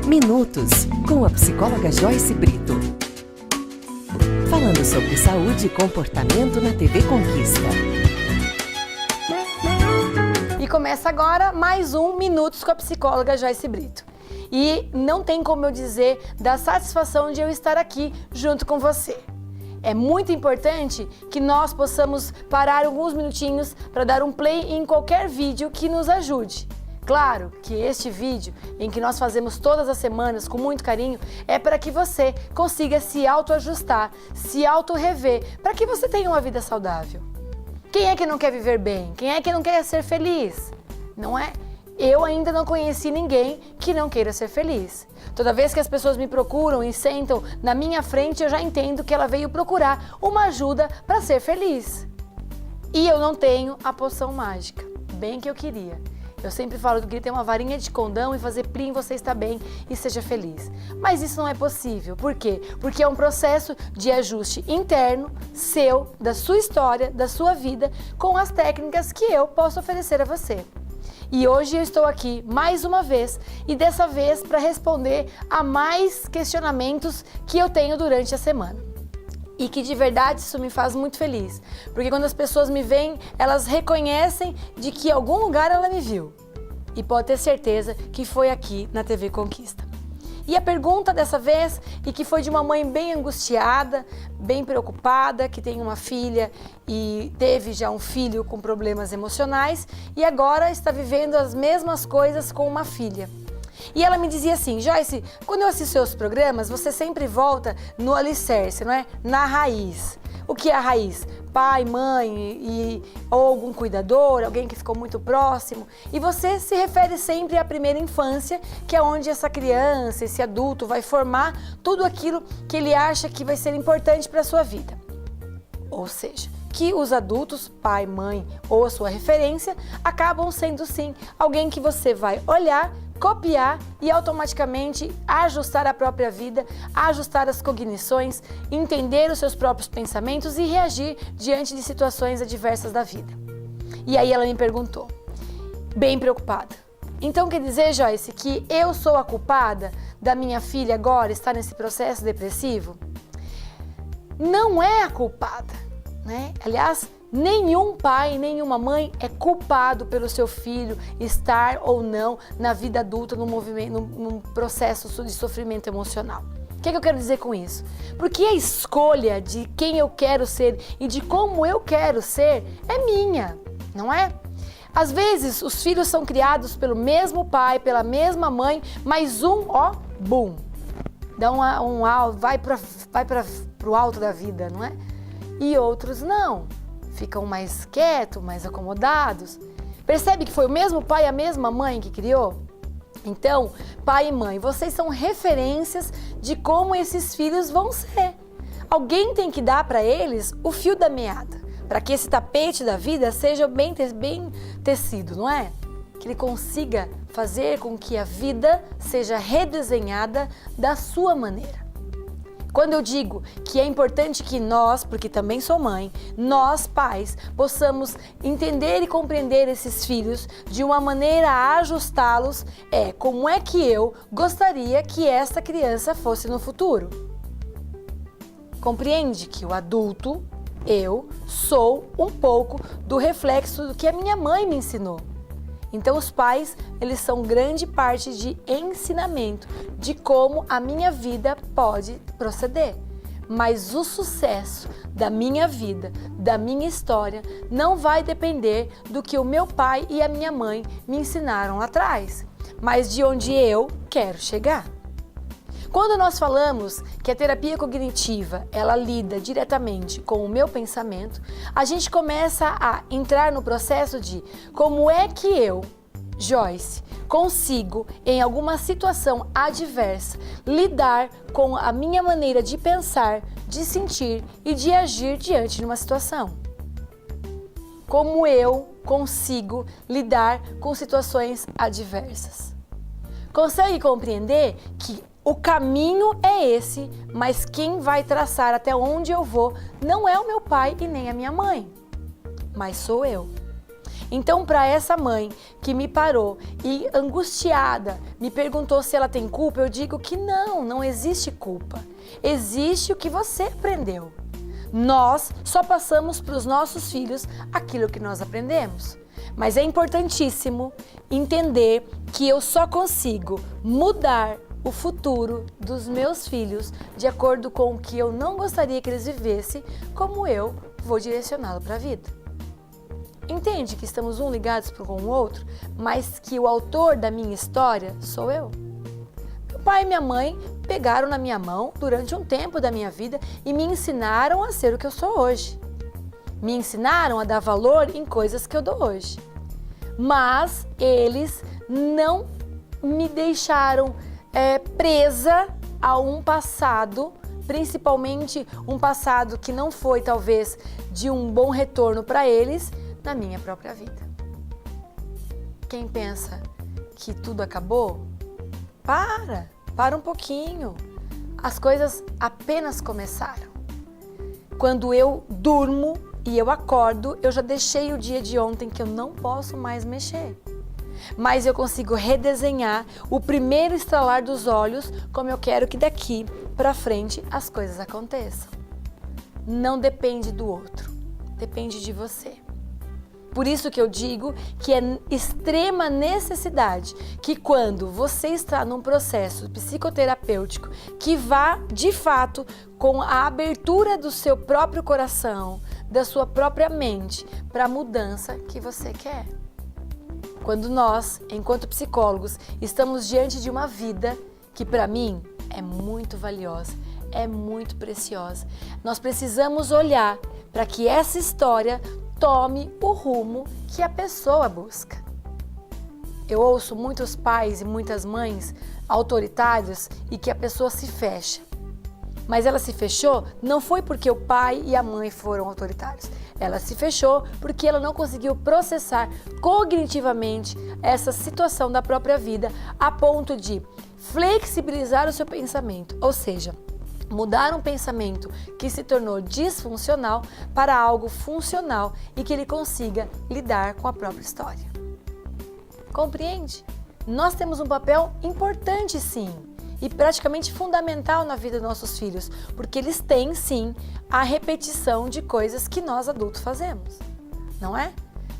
Minutos, com a psicóloga Joyce Brito. Falando sobre saúde e comportamento na TV Conquista. E começa agora mais um Minutos com a psicóloga Joyce Brito. E não tem como eu dizer da satisfação de eu estar aqui junto com você. É muito importante que nós possamos parar alguns minutinhos para dar um play em qualquer vídeo que nos ajude. Claro que este vídeo, em que nós fazemos todas as semanas com muito carinho, é para que você consiga se autoajustar, se auto-rever, para que você tenha uma vida saudável. Quem é que não quer viver bem? Quem é que não quer ser feliz? Não é? Eu ainda não conheci ninguém que não queira ser feliz. Toda vez que as pessoas me procuram e sentam na minha frente, eu já entendo que ela veio procurar uma ajuda para ser feliz. E eu não tenho a poção mágica, bem que eu queria. Eu sempre falo que eu queria ter uma varinha de condão e fazer plim, você está bem e seja feliz. Mas isso não é possível. Por quê? Porque é um processo de ajuste interno, seu, da sua história, da sua vida, com as técnicas que eu posso oferecer a você. E hoje eu estou aqui mais uma vez e dessa vez para responder a mais questionamentos que eu tenho durante a semana. E que de verdade isso me faz muito feliz, porque quando as pessoas me veem, elas reconhecem de que em algum lugar ela me viu. E pode ter certeza que foi aqui na TV Conquista. E a pergunta dessa vez, e que foi de uma mãe bem angustiada, bem preocupada, que tem uma filha e teve já um filho com problemas emocionais e agora está vivendo as mesmas coisas com uma filha. E ela me dizia assim: Joyce, quando eu assisto seus programas, você sempre volta no alicerce, não é? Na raiz. O que é a raiz? Pai, mãe ou algum cuidador, alguém que ficou muito próximo. E você se refere sempre à primeira infância, que é onde essa criança, esse adulto vai formar tudo aquilo que ele acha que vai ser importante para a sua vida. Ou seja, que os adultos, pai, mãe ou a sua referência, acabam sendo sim alguém que você vai olhar, copiar e automaticamente ajustar a própria vida, ajustar as cognições, entender os seus próprios pensamentos e reagir diante de situações adversas da vida. E aí ela me perguntou, bem preocupada: então quer dizer, Joyce, que eu sou a culpada da minha filha agora estar nesse processo depressivo? Não é a culpada, né? Aliás, nenhum pai, nenhuma mãe é culpado pelo seu filho estar ou não na vida adulta, num processo de sofrimento emocional. O que eu quero dizer com isso? Porque a escolha de quem eu quero ser e de como eu quero ser é minha, não é? Às vezes, os filhos são criados pelo mesmo pai, pela mesma mãe, mas bum, dá vai para o alto da vida, não é? E outros não. Ficam mais quietos, mais acomodados. Percebe que foi o mesmo pai e a mesma mãe que criou? Então, pai e mãe, vocês são referências de como esses filhos vão ser. Alguém tem que dar para eles o fio da meada, para que esse tapete da vida seja bem tecido, não é? Que ele consiga fazer com que a vida seja redesenhada da sua maneira. Quando eu digo que é importante que nós, porque também sou mãe, nós pais, possamos entender e compreender esses filhos de uma maneira a ajustá-los, como é que eu gostaria que essa criança fosse no futuro. Compreende que o adulto, eu, sou um pouco do reflexo do que a minha mãe me ensinou. Então os pais, eles são grande parte de ensinamento de como a minha vida pode proceder. Mas o sucesso da minha vida, da minha história, não vai depender do que o meu pai e a minha mãe me ensinaram lá atrás, mas de onde eu quero chegar. Quando nós falamos que a terapia cognitiva, ela lida diretamente com o meu pensamento, a gente começa a entrar no processo de como é que eu, Joyce, consigo, em alguma situação adversa, lidar com a minha maneira de pensar, de sentir e de agir diante de uma situação. Como eu consigo lidar com situações adversas. Consegue compreender que o caminho é esse, mas quem vai traçar até onde eu vou não é o meu pai e nem a minha mãe, mas sou eu. Então, para essa mãe que me parou e angustiada me perguntou se ela tem culpa, eu digo que não existe culpa. Existe o que você aprendeu. Nós só passamos para os nossos filhos aquilo que nós aprendemos. Mas é importantíssimo entender que eu só consigo mudar o futuro dos meus filhos de acordo com o que eu não gostaria que eles vivessem, como eu vou direcioná-lo para a vida. Entende que estamos um ligados com o outro, mas que o autor da minha história sou eu? Meu pai e minha mãe pegaram na minha mão durante um tempo da minha vida e me ensinaram a ser o que eu sou hoje. Me ensinaram a dar valor em coisas que eu dou hoje. Mas eles não me deixaram presa a um passado, principalmente um passado que não foi talvez de um bom retorno para eles na minha própria vida. Quem pensa que tudo acabou, para um pouquinho. As coisas apenas começaram. Quando eu durmo e eu acordo, eu já deixei o dia de ontem que eu não posso mais mexer. Mas eu consigo redesenhar o primeiro estralar dos olhos como eu quero que daqui para frente as coisas aconteçam. Não depende do outro, depende de você. Por isso que eu digo que é extrema necessidade que quando você está num processo psicoterapêutico que vá, de fato, com a abertura do seu próprio coração, da sua própria mente, para a mudança que você quer. Quando nós, enquanto psicólogos, estamos diante de uma vida que, para mim, é muito valiosa, é muito preciosa, nós precisamos olhar para que essa história tome o rumo que a pessoa busca. Eu ouço muitos pais e muitas mães autoritários e que a pessoa se fecha. Mas ela se fechou não foi porque o pai e a mãe foram autoritários. Ela se fechou porque ela não conseguiu processar cognitivamente essa situação da própria vida a ponto de flexibilizar o seu pensamento, ou seja, mudar um pensamento que se tornou disfuncional para algo funcional e que ele consiga lidar com a própria história. Compreende? Nós temos um papel importante, sim, e praticamente fundamental na vida dos nossos filhos, porque eles têm, sim, a repetição de coisas que nós adultos fazemos, não é?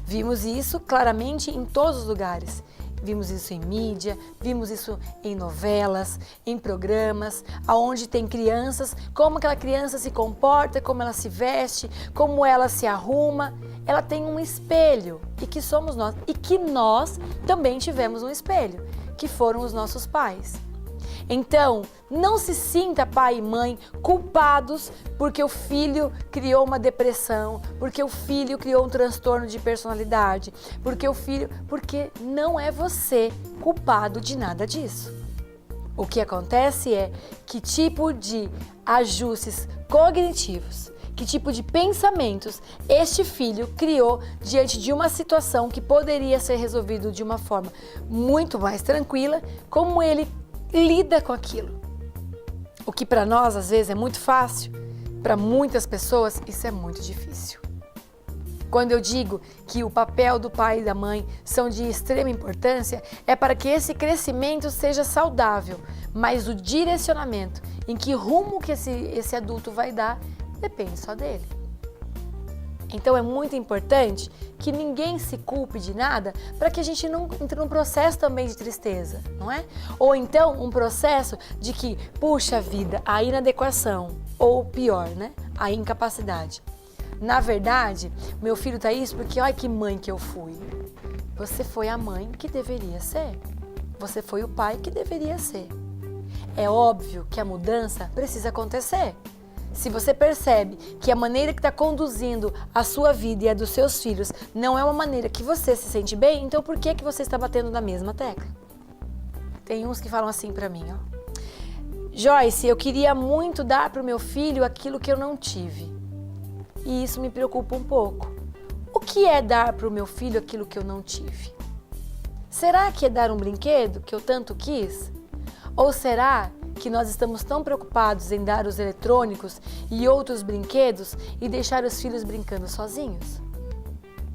Vimos isso claramente em todos os lugares. Vimos isso em mídia, vimos isso em novelas, em programas, onde tem crianças, como aquela criança se comporta, como ela se veste, como ela se arruma. Ela tem um espelho, e que somos nós. E que nós também tivemos um espelho, que foram os nossos pais. Então, não se sinta pai e mãe culpados porque o filho criou uma depressão, porque o filho criou um transtorno de personalidade, porque não é você culpado de nada disso. O que acontece é que tipo de ajustes cognitivos, que tipo de pensamentos este filho criou diante de uma situação que poderia ser resolvida de uma forma muito mais tranquila, como ele lida com aquilo. O que para nós às vezes é muito fácil, para muitas pessoas isso é muito difícil. Quando eu digo que o papel do pai e da mãe são de extrema importância, é para que esse crescimento seja saudável, mas o direcionamento, em que rumo que esse adulto vai dar, depende só dele. Então é muito importante que ninguém se culpe de nada para que a gente não entre num processo também de tristeza, não é? Ou então um processo de que, puxa vida, a inadequação, ou pior, né? A incapacidade. Na verdade, meu filho tá isso porque, olha que mãe que eu fui. Você foi a mãe que deveria ser. Você foi o pai que deveria ser. É óbvio que a mudança precisa acontecer. Se você percebe que a maneira que está conduzindo a sua vida e a dos seus filhos não é uma maneira que você se sente bem, então por que você está batendo na mesma tecla? Tem uns que falam assim para mim, ó. Joyce, eu queria muito dar para o meu filho aquilo que eu não tive. E isso me preocupa um pouco. O que é dar para o meu filho aquilo que eu não tive? Será que é dar um brinquedo que eu tanto quis? Ou será que nós estamos tão preocupados em dar os eletrônicos e outros brinquedos e deixar os filhos brincando sozinhos?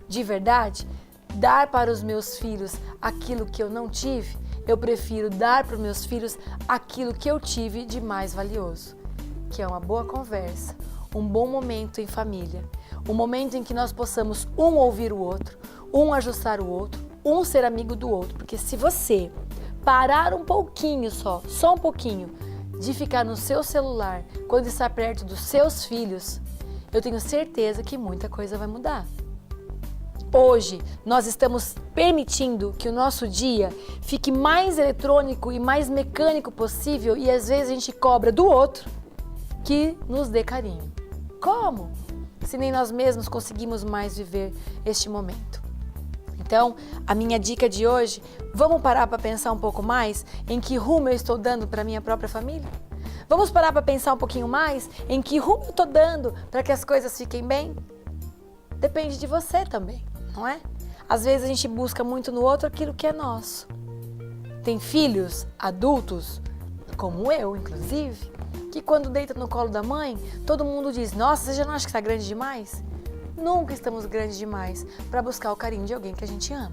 De verdade, dar para os meus filhos aquilo que eu não tive, eu prefiro dar para os meus filhos aquilo que eu tive de mais valioso, que é uma boa conversa, um bom momento em família, um momento em que nós possamos um ouvir o outro, um ajustar o outro, um ser amigo do outro, porque se você parar um pouquinho só um pouquinho, de ficar no seu celular quando está perto dos seus filhos, eu tenho certeza que muita coisa vai mudar. Hoje, nós estamos permitindo que o nosso dia fique mais eletrônico e mais mecânico possível e às vezes a gente cobra do outro que nos dê carinho. Como? Se nem nós mesmos conseguimos mais viver este momento. Então, a minha dica de hoje, vamos parar para pensar um pouco mais em que rumo eu estou dando para a minha própria família? Vamos parar para pensar um pouquinho mais em que rumo eu estou dando para que as coisas fiquem bem? Depende de você também, não é? Às vezes a gente busca muito no outro aquilo que é nosso. Tem filhos, adultos, como eu, inclusive, que quando deita no colo da mãe, todo mundo diz, nossa, você já não acha que está grande demais? Nunca estamos grandes demais para buscar o carinho de alguém que a gente ama.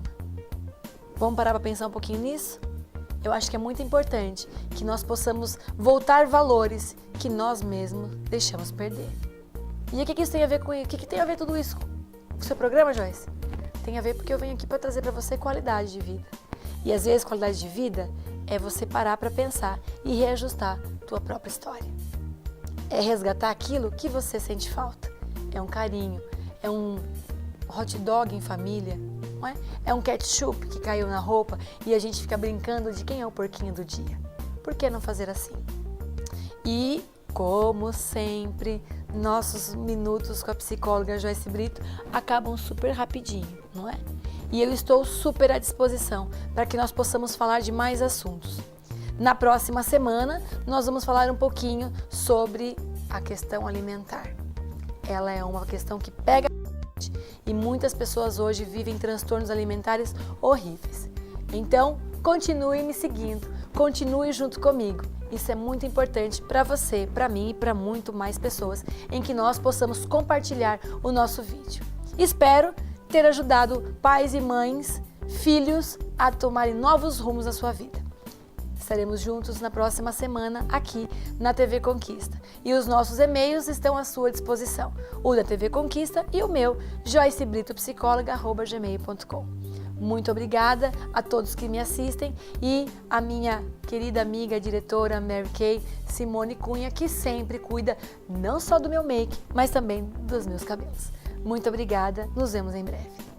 Vamos parar para pensar um pouquinho nisso? Eu acho que é muito importante que nós possamos voltar valores que nós mesmos deixamos perder. E o que isso tem a ver com isso? O que tem a ver tudo isso com o seu programa, Joyce? Tem a ver porque eu venho aqui para trazer para você qualidade de vida. E às vezes qualidade de vida é você parar para pensar e reajustar tua própria história. É resgatar aquilo que você sente falta. É um carinho. É um hot dog em família, não é? É um ketchup que caiu na roupa e a gente fica brincando de quem é o porquinho do dia. Por que não fazer assim? E, como sempre, nossos minutos com a psicóloga Joyce Brito acabam super rapidinho, não é? E eu estou super à disposição para que nós possamos falar de mais assuntos. Na próxima semana, nós vamos falar um pouquinho sobre a questão alimentar. Ela é uma questão que pega e muitas pessoas hoje vivem transtornos alimentares horríveis. Então, continue me seguindo, continue junto comigo. Isso é muito importante para você, para mim e para muito mais pessoas, em que nós possamos compartilhar o nosso vídeo. Espero ter ajudado pais e mães, filhos a tomarem novos rumos na sua vida. Estaremos juntos na próxima semana aqui na TV Conquista. E os nossos e-mails estão à sua disposição. O da TV Conquista e o meu, joycebrito.psicologa@gmail.com. Muito obrigada a todos que me assistem e a minha querida amiga, diretora Mary Kay, Simone Cunha, que sempre cuida não só do meu make, mas também dos meus cabelos. Muito obrigada, nos vemos em breve.